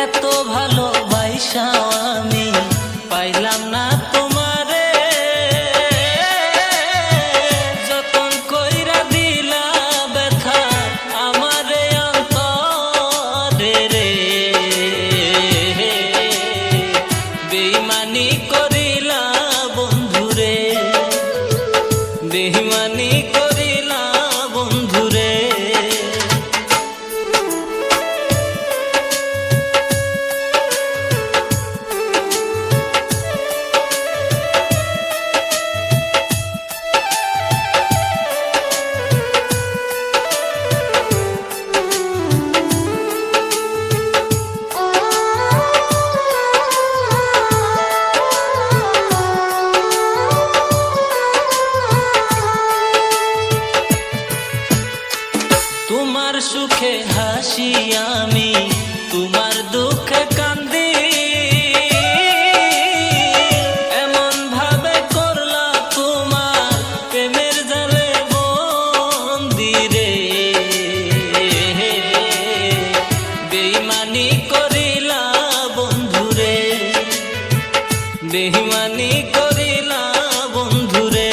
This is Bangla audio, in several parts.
এত ভালোবাসা আমি পাইলাম না তোমারে, যতন কইরা দিলা ব্যথা আমারে অন্তরে রে। বেইমানি করিলা বন্ধুরে, বেইমানি করিলা বন্ধুরে। তোমার সুখে হাসি আমি, তোমার দুঃখে কান্দি, এমন ভাবে করলা তোমার প্রেমের জালে বন্দি রে। বেইমানি করিলা বন্ধুরে, বেইমানি করিলা বন্ধুরে।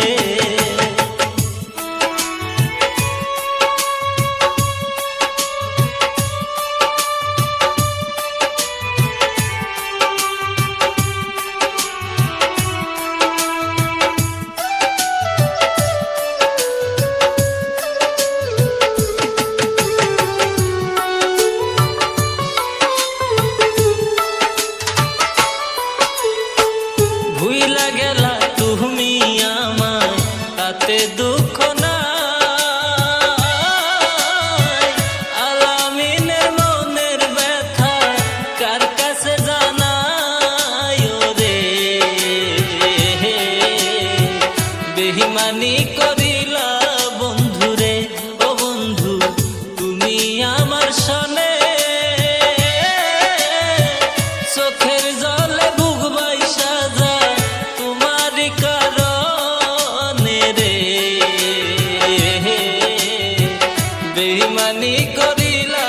ভুইলা গেলা তুমি আমায়, তাতে দুঃখ নাই। আলামিনের মনের ব্যথা কার কাছে জানাই রে। বেইমানি করিলা বন্ধুরে, ও বন্ধু তুমি আমার সনে, চোখের জলে বুক বাইসা যায় তোমারই কারণে রে। বেইমানি করিলা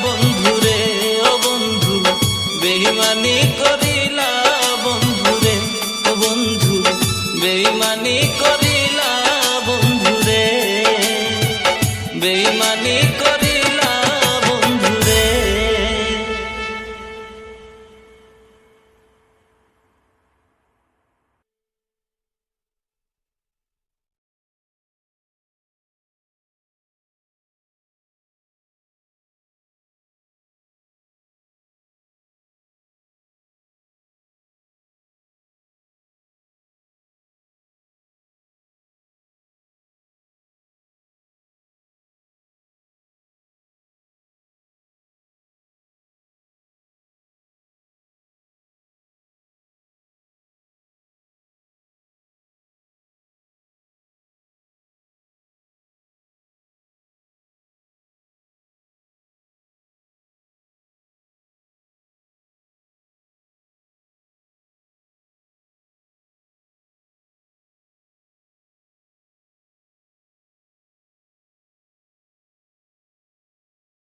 বন্ধুরে, ও বন্ধু বেইমানি করিলা বন্ধুরে, ও বন্ধু বেইমানি করিলা বন্ধুরে, বেইমানি